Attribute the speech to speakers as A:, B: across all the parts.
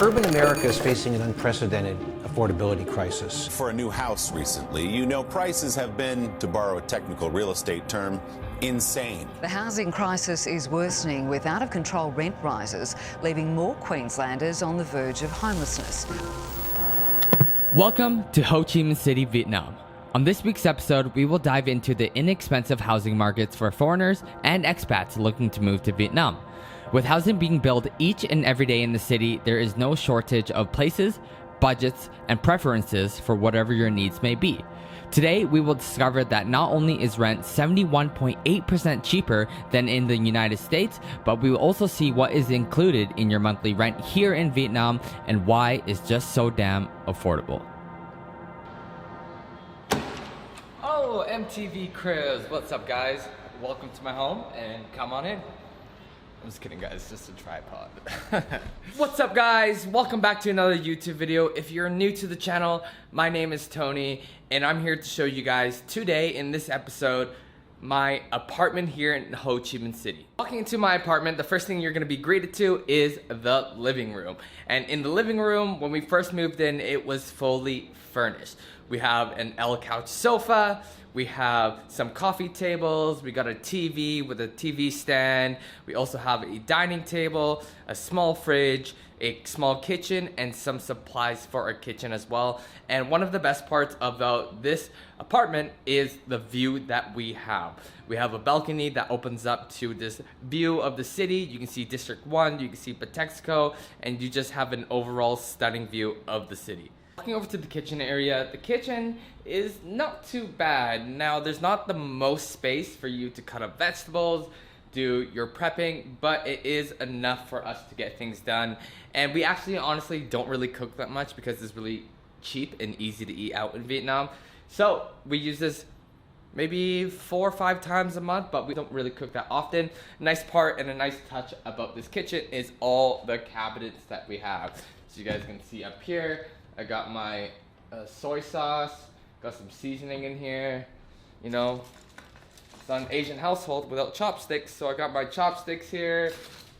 A: Urban America is facing an unprecedented affordability crisis.
B: For a new house recently, you know prices have been, to borrow a technical real estate term, insane.
C: The housing crisis is worsening with out-of-control rent rises, leaving more Queenslanders on the verge of homelessness.
D: Welcome to Ho Chi Minh City, Vietnam. On this week's episode, we will dive into the inexpensive housing markets for foreigners and expats looking to move to Vietnam. With housing being built each and every day in the city, there is no shortage of places, budgets, and preferences for whatever your needs may be. Today, we will discover that not only is rent 71.8% cheaper than in the United States, but we will also see what is included in your monthly rent here in Vietnam and why it's just so damn affordable. Oh, MTV Cribs, what's up guys? Welcome to my home and come on in. I'm just kidding guys, just a tripod. What's up guys? Welcome back to another YouTube video. If you're new to the channel, my name is Tony and I'm here to show you guys today in this episode my apartment here in Ho Chi Minh City. Walking into my apartment, the first thing you're gonna be greeted to is the living room. And in the living room, when we first moved in, it was fully furnished. We have an L couch sofa, we have some coffee tables, we got a TV with a TV stand, we also have a dining table, a small fridge, a small kitchen, and some supplies for our kitchen as well. And one of the best parts about this apartment is the view that we have. We have a balcony that opens up to this view of the city. You can see District 1, you can see Patexco, and you just have an overall stunning view of the city. Walking over to the kitchen area, the kitchen is not too bad. Now, there's not the most space for you to cut up vegetables, do your prepping, but it is enough for us to get things done. And we actually honestly don't really cook that much because it's really cheap and easy to eat out in Vietnam. So we use this maybe 4 or 5 times a month, but we don't really cook that often. Nice part and a nice touch about this kitchen is all the cabinets that we have. So you guys can see up here, I got my soy sauce, got some seasoning in here. You know, it's not an Asian household without chopsticks, so I got my chopsticks here.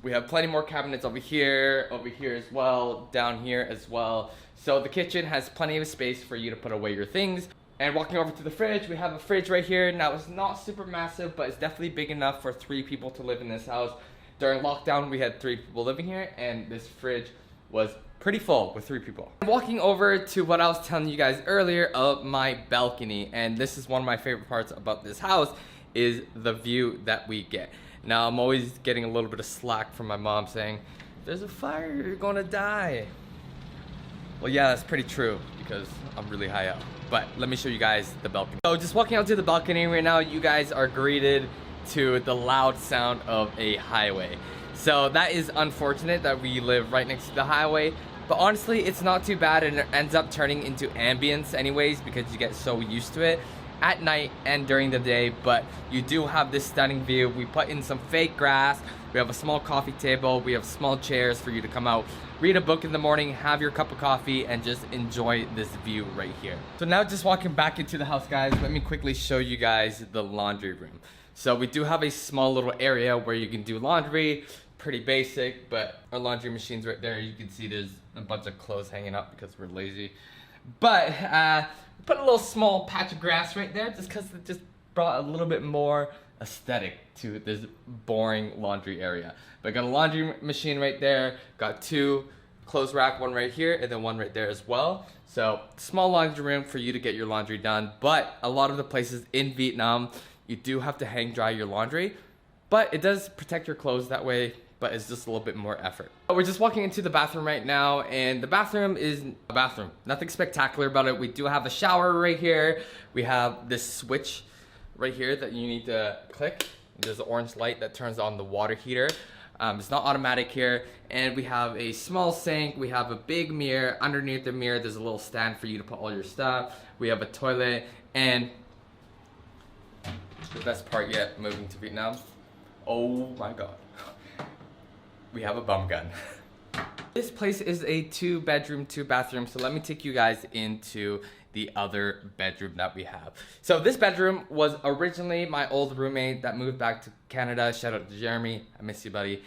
D: We have plenty more cabinets over here as well, down here as well. So the kitchen has plenty of space for you to put away your things. And walking over to the fridge, we have a fridge right here. Now it's not super massive, but it's definitely big enough for 3 people to live in this house. During lockdown, we had 3 people living here, and this fridge was pretty full with 3 people. Walking over to what I was telling you guys earlier of my balcony, and this is one of my favorite parts about this house is the view that we get. Now I'm always getting a little bit of slack from my mom saying, if there's a fire, you're gonna die. Well, yeah, that's pretty true because I'm really high up. But let me show you guys the balcony. So just walking out to the balcony right now, you guys are greeted to the loud sound of a highway. So that is unfortunate that we live right next to the highway, but honestly, it's not too bad and it ends up turning into ambience anyways because you get so used to it at night and during the day. But you do have this stunning view. We put in some fake grass, we have a small coffee table, we have small chairs for you to come out, read a book in the morning, have your cup of coffee, and just enjoy this view right here. So now just walking back into the house, guys, let me quickly show you guys the laundry room. So we do have a small little area where you can do laundry. Pretty basic, but our laundry machine's right there. You can see there's a bunch of clothes hanging up because we're lazy. But put a little small patch of grass right there just because it just brought a little bit more aesthetic to this boring laundry area. But I got a laundry machine right there, got 2 clothes rack, one right here and then one right there as well. So small laundry room for you to get your laundry done. But a lot of the places in Vietnam, you do have to hang dry your laundry, but it does protect your clothes that way, but it's just a little bit more effort. We're just walking into the bathroom right now, and the bathroom is a bathroom. Nothing spectacular about it. We do have a shower right here. We have this switch right here that you need to click. There's an orange light that turns on the water heater. It's not automatic here. And we have a small sink. We have a big mirror. Underneath the mirror, there's a little stand for you to put all your stuff. We have a toilet, and the best part yet, moving to Vietnam, oh my God. We have a bum gun. This place is a 2-bedroom, 2-bathroom, so let me take you guys into the other bedroom that we have. So this bedroom was originally my old roommate that moved back to Canada. Shout out to Jeremy, I miss you, buddy.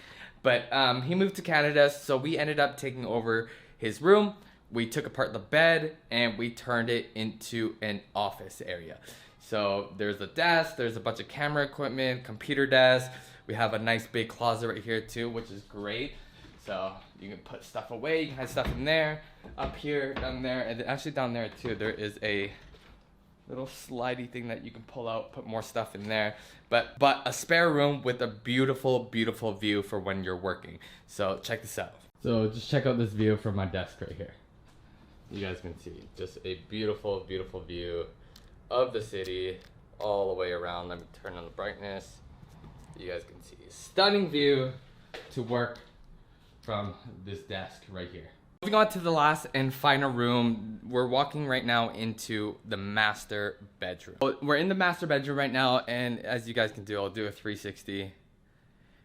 D: But he moved to Canada, so we ended up taking over his room. We took apart the bed and we turned it into an office area. So there's a desk, there's a bunch of camera equipment, computer desk. We have a nice big closet right here too, which is great. So you can put stuff away, you can hide stuff in there, up here, down there, and actually down there too, there is a little slidey thing that you can pull out, put more stuff in there. But a spare room with a beautiful, beautiful view for when you're working. So check this out. So just check out this view from my desk right here. You guys can see just a beautiful, beautiful view of the city all the way around. Let me turn on the brightness. You guys can see stunning view to work from this desk right here. Moving on to the last and final room, we're walking right now into the master bedroom. We're in the master bedroom right now, and as you guys can do, I'll do a 360.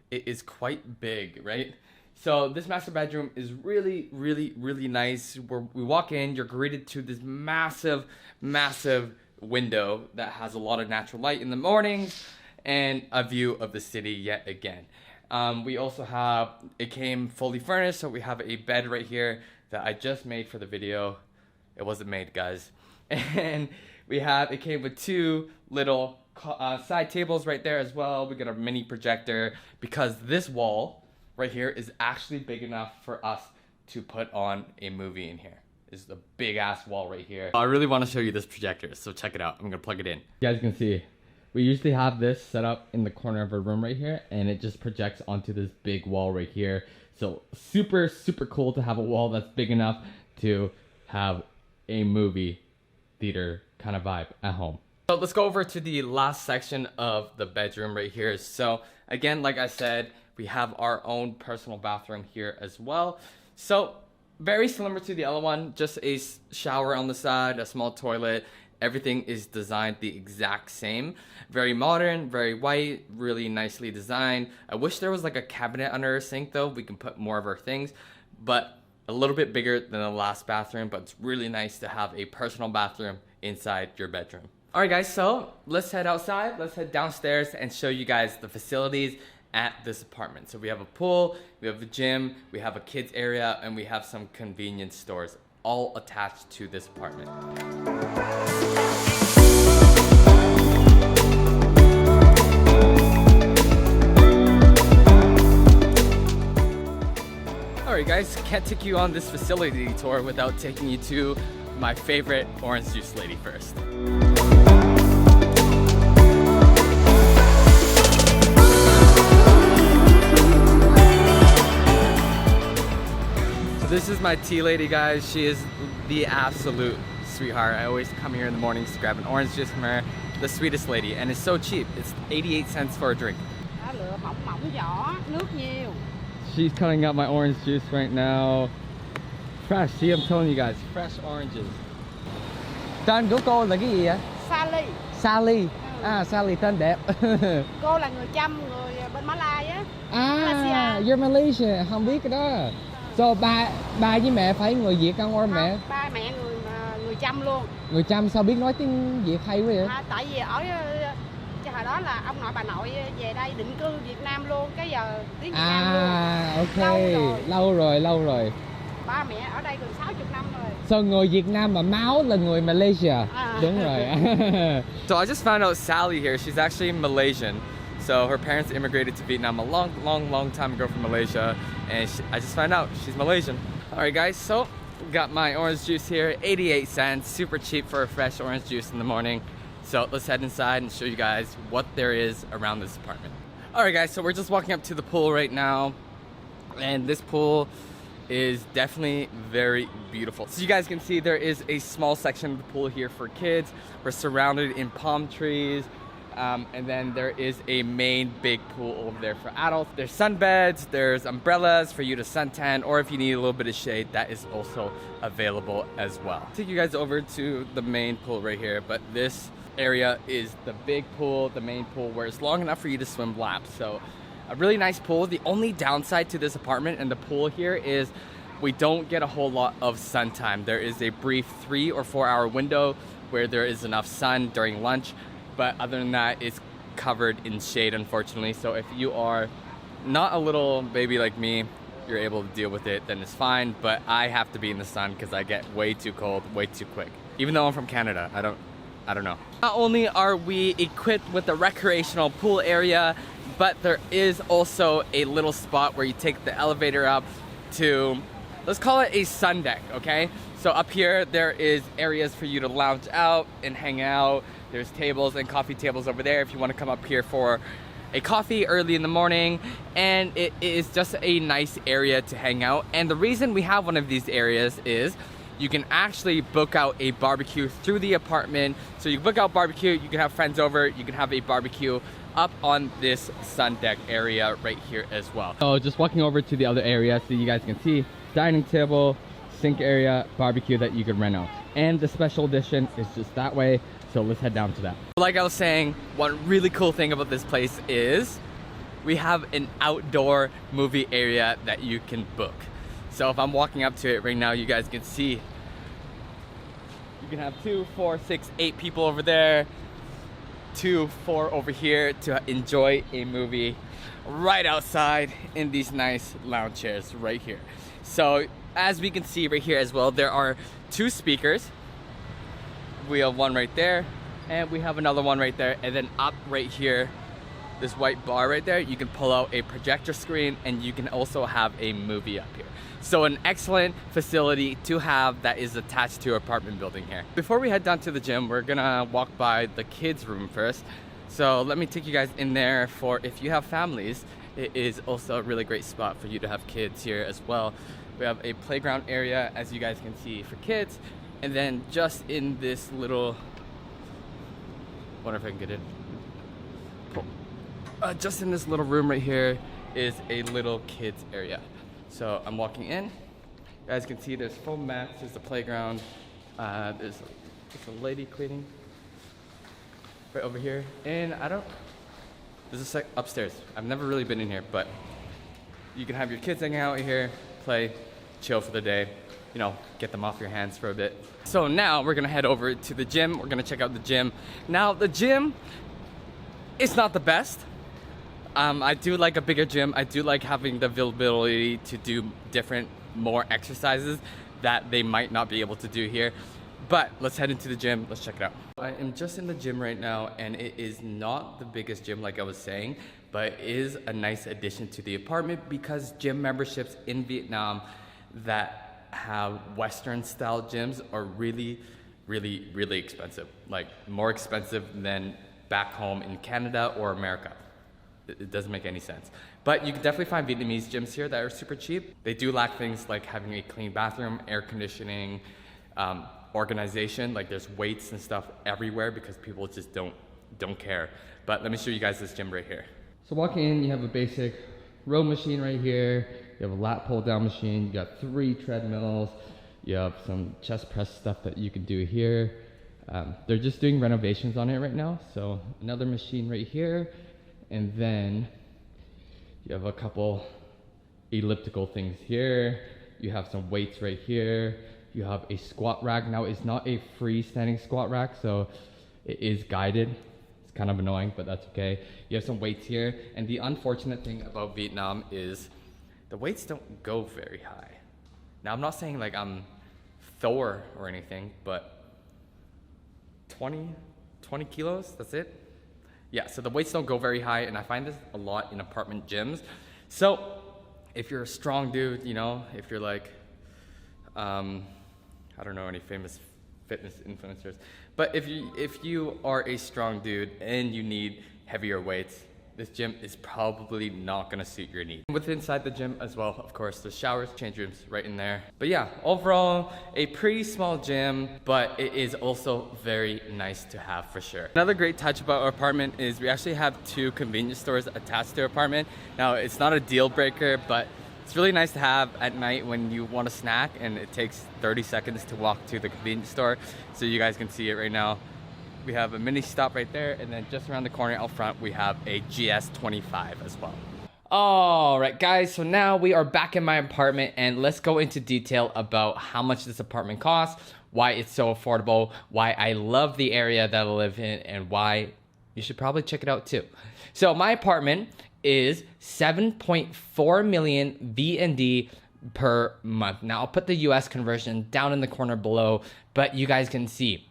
D: It is quite big, right? So this master bedroom is really, really, really nice. We walk in, you're greeted to this massive, massive window that has a lot of natural light in the mornings and a view of the city yet again. We also have, it came fully furnished, so we have a bed right here that I just made for the video. It wasn't made, guys. And it came with two little side tables right there as well. We got a mini projector because this wall right here is actually big enough for us to put on a movie in here. This is a big ass wall right here. I really want to show you this projector, so check it out. I'm gonna plug it in. You guys can see, we usually have this set up in the corner of our room right here, and it just projects onto this big wall right here. So super, super cool to have a wall that's big enough to have a movie theater kind of vibe at home. So let's go over to the last section of the bedroom right here. So again, like I said, we have our own personal bathroom here as well. So very similar to the other one, just a shower on the side, a small toilet. Everything is designed the exact same. Very modern, very white, really nicely designed. I wish there was like a cabinet under our sink though. We can put more of our things, but a little bit bigger than the last bathroom, but it's really nice to have a personal bathroom inside your bedroom. All right guys, so let's head outside. Let's head downstairs and show you guys the facilities at this apartment. So we have a pool, we have a gym, we have a kids area, and we have some convenience stores all attached to this apartment. Alright guys, can't take you on this facility tour without taking you to my favorite orange juice lady first. This is my tea lady, guys. She is the absolute sweetheart. I always come here in the mornings to grab an orange juice from her. The sweetest lady, and it's so cheap. It's 88 cents for a drink. She's cutting up my orange juice right now. Fresh, see, I'm telling you guys, fresh oranges. Tên của cô là cái gì vậy?
E: Sally.
D: Sally. À, Sally tên đẹp.
E: Cô là người Chăm, người bên Mã Lai á.
D: À, you're Malaysia, không biết cái đó. So ba với mẹ phải người Việt không or mẹ?
E: Ba mẹ người Chăm luôn.
D: Người Chăm sao biết nói tiếng Việt hay quá vậy?
E: Tại vì ở hồi đó là ông nội bà nội về đây định cư Việt Nam luôn, cái giờ tiếng Việt Nam luôn.
D: À, ok, lâu rồi.
E: Ba mẹ ở đây gần 60 năm rồi.
D: So người Việt Nam mà máu là người Malaysia. Đúng rồi. So I just found out Sally here, she's actually Malaysian. So her parents immigrated to Vietnam a long time ago from Malaysia, and I just found out she's Malaysian. Alright guys, so got my orange juice here, 88 cents, super cheap for a fresh orange juice in the morning. So let's head inside and show you guys what there is around this apartment. Alright guys, so we're just walking up to the pool right now, and this pool is definitely very beautiful. So you guys can see there is a small section of the pool here for kids. We're surrounded in palm trees. And then there is a main big pool over there for adults. There's sunbeds, there's umbrellas for you to suntan, or if you need a little bit of shade, that is also available as well. I'll take you guys over to the main pool right here, but this area is the big pool, the main pool, where it's long enough for you to swim laps. So a really nice pool. The only downside to this apartment and the pool here is we don't get a whole lot of sun time. There is a brief 3 or 4 hour window where there is enough sun during lunch. But other than that, it's covered in shade, unfortunately. So if you are not a little baby like me, you're able to deal with it, then it's fine. But I have to be in the sun because I get way too cold, way too quick. Even though I'm from Canada, I don't know. Not only are we equipped with a recreational pool area, but there is also a little spot where you take the elevator up to, let's call it a sun deck, okay? So up here, there is areas for you to lounge out and hang out. There's tables and coffee tables over there if you want to come up here for a coffee early in the morning, and it is just a nice area to hang out. And the reason we have one of these areas is you can actually book out a barbecue through the apartment. So you book out barbecue, you can have friends over, you can have a barbecue up on this sun deck area right here as well. So just walking over to the other area so you guys can see dining table, sink area, barbecue that you can rent out. And the special edition is just that way. So let's head down to that. Like I was saying, one really cool thing about this place is we have an outdoor movie area that you can book. So if I'm walking up to it right now, you guys can see you can have 2, 4, 6, 8 people over there, 2, 4 over here to enjoy a movie right outside in these nice lounge chairs right here. So as we can see right here as well, there are 2 speakers. We have one right there, and we have another one right there, and then up right here, this white bar right there, you can pull out a projector screen, and you can also have a movie up here. So an excellent facility to have that is attached to your apartment building here. Before we head down to the gym, we're gonna walk by the kids' room first. So let me take you guys in there for if you have families. It is also a really great spot for you to have kids here as well. We have a playground area, as you guys can see, for kids. And then just in this little, wonder if I can get in. Just in this little room right here is a little kids area. So I'm walking in. You guys can see there's foam mats, there's the playground. There's a lady cleaning right over here. And there's a upstairs. I've never really been in here, but you can have your kids hang out here, play, chill for the day. You know, get them off your hands for a bit. So now we're gonna head over to the gym. We're gonna check out the gym. Now the gym is not the best. I do like a bigger gym. I do like having the availability to do more exercises that they might not be able to do here. But let's head into the gym, let's check it out. I am just in the gym right now, and it is not the biggest gym like I was saying, but it is a nice addition to the apartment because gym memberships in Vietnam that have Western style gyms are really expensive, like more expensive than back home in Canada or America. It doesn't make any sense. But you can definitely find Vietnamese gyms here that are super cheap. They do lack things like having a clean bathroom, air conditioning, organization, like there's weights and stuff everywhere because people just don't care. But let me show you guys this gym right here. So walking in, you have a basic row machine right here. You have a lat pull down machine, you got 3 treadmills, you have some chest press stuff that you can do here. They're just doing renovations on it right now. So another machine right here, and then you have a couple elliptical things here. You have some weights right here. You have a squat rack. Now it's not a freestanding squat rack, so it is guided. It's kind of annoying, but that's okay. You have some weights here, and the unfortunate thing about Vietnam is the weights don't go very high. Now, I'm not saying like I'm Thor or anything, but 20 kilos, that's it? Yeah, so the weights don't go very high, and I find this a lot in apartment gyms. So if you're a strong dude, you know, if you're like, I don't know any famous fitness influencers, but if you are a strong dude and you need heavier weights, this gym is probably not gonna suit your needs. With inside the gym as well, of course, there's showers, change rooms right in there. But yeah, overall, a pretty small gym, but it is also very nice to have for sure. Another great touch about our apartment is we actually have 2 convenience stores attached to our apartment. Now, it's not a deal breaker, but it's really nice to have at night when you want a snack and it takes 30 seconds to walk to the convenience store. So you guys can see it right now. We have a mini stop right there, and then just around the corner out front, we have a GS25 as well. All right, guys, so now we are back in my apartment, and let's go into detail about how much this apartment costs, why it's so affordable, why I love the area that I live in, and why you should probably check it out too. So my apartment is 7.4 million VND per month. Now I'll put the US conversion down in the corner below, but you guys can see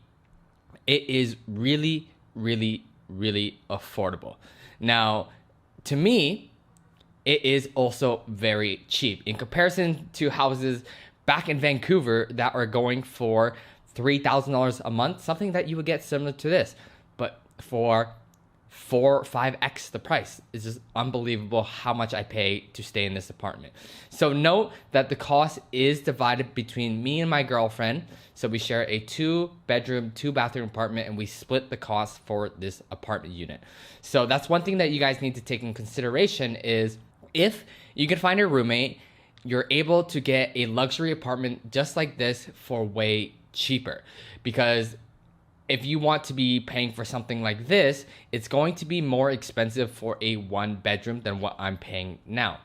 D: it is really, really, really affordable. Now, to me, it is also very cheap in comparison to houses back in Vancouver that are going for $3,000 a month, something that you would get similar to this, but for 4 or 5x the price. It's just unbelievable how much I pay to stay in this apartment. So note that the cost is divided between me and my girlfriend. So we share a 2-bedroom, 2-bathroom apartment, and we split the cost for this apartment unit. So that's one thing that you guys need to take in consideration is if you can find a roommate, you're able to get a luxury apartment just like this for way cheaper. Because if you want to be paying for something like this, it's going to be more expensive for a 1-bedroom than what I'm paying now.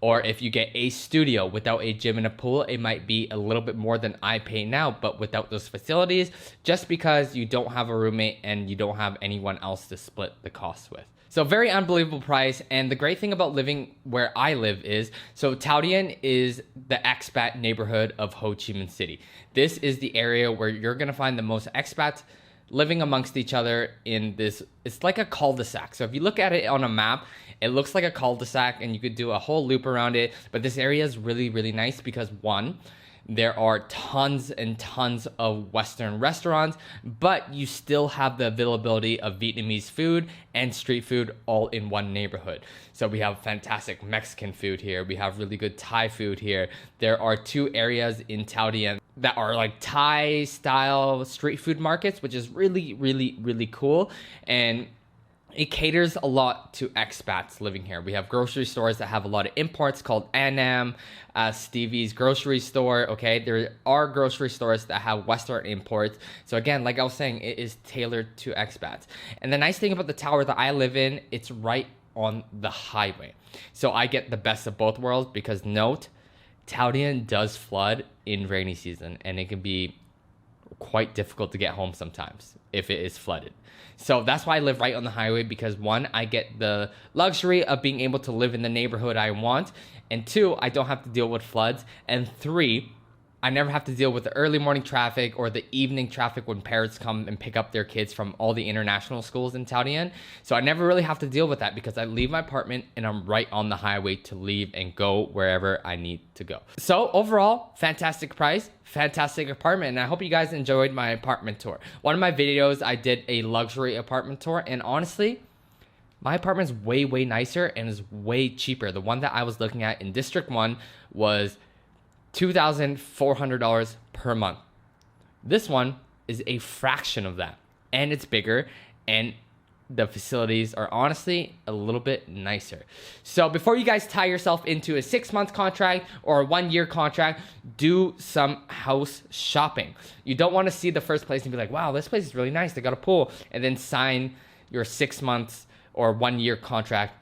D: Or if you get a studio without a gym and a pool, it might be a little bit more than I pay now, but without those facilities, just because you don't have a roommate and you don't have anyone else to split the cost with. So very unbelievable price. And the great thing about living where I live is, so Tao Tien is the expat neighborhood of Ho Chi Minh City. This is the area where you're gonna find the most expats living amongst each other in this. It's like a cul-de-sac. So if you look at it on a map, it looks like a cul-de-sac and you could do a whole loop around it. But this area is really, really nice because one, there are tons and tons of Western restaurants, but you still have the availability of Vietnamese food and street food all in one neighborhood. So we have fantastic Mexican food here. We have really good Thai food here. There are 2 areas in Tao Tien that are like Thai style street food markets, which is really, really, really cool. And it caters a lot to expats living here. We have grocery stores that have a lot of imports called Annam, Stevie's grocery store. Okay, there are grocery stores that have Western imports. So again, like I was saying, it is tailored to expats. And the nice thing about the tower that I live in, it's right on the highway. So I get the best of both worlds because note, Tao Tien does flood in rainy season and it can be quite difficult to get home sometimes if it is flooded. So that's why I live right on the highway, because one, I get the luxury of being able to live in the neighborhood I want, and 2, I don't have to deal with floods, and 3, I never have to deal with the early morning traffic or the evening traffic when parents come and pick up their kids from all the international schools in Tao Tien. So I never really have to deal with that because I leave my apartment and I'm right on the highway to leave and go wherever I need to go. So overall, fantastic price, fantastic apartment, and I hope you guys enjoyed my apartment tour. One of my videos, I did a luxury apartment tour, and honestly, my apartment's way, way nicer and is way cheaper. The one that I was looking at in District 1 was $2,400 per month. This one is a fraction of that, and it's bigger, and the facilities are honestly a little bit nicer. So before you guys tie yourself into a 6-month contract or a 1-year contract, do some house shopping. You don't want to see the first place and be like, wow, this place is really nice, they got a pool, and then sign your 6 months or 1-year contract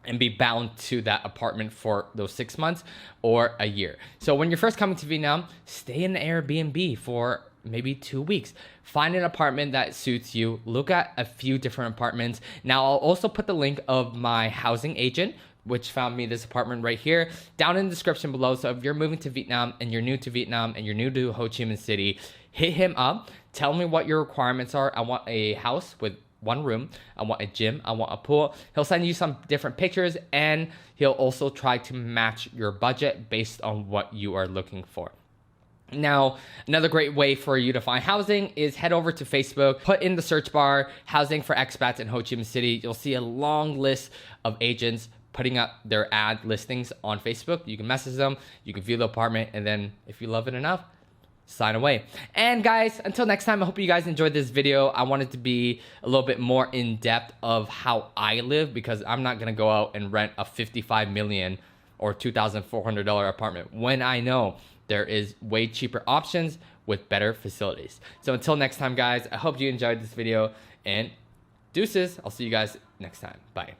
D: and be bound to that apartment for those 6 months or a year. So when you're first coming to Vietnam, stay in an Airbnb for maybe 2 weeks. Find an apartment that suits you. Look at a few different apartments. Now, I'll also put the link of my housing agent, which found me this apartment right here, down in the description below. So if you're moving to Vietnam and you're new to Vietnam and you're new to Ho Chi Minh City, hit him up. Tell me what your requirements are. I want a house with 1 room, I want a gym, I want a pool. He'll send you some different pictures, and he'll also try to match your budget based on what you are looking for. Now, another great way for you to find housing is head over to Facebook, put in the search bar, housing for expats in Ho Chi Minh City. You'll see a long list of agents putting up their ad listings on Facebook. You can message them, you can view the apartment, and then if you love it enough, sign away. And guys, until next time, I hope you guys enjoyed this video. I wanted to be a little bit more in depth of how I live, because I'm not gonna go out and rent a $55 million or $2,400 apartment when I know there is way cheaper options with better facilities. So until next time, guys, I hope you enjoyed this video, and deuces. I'll see you guys next time. Bye.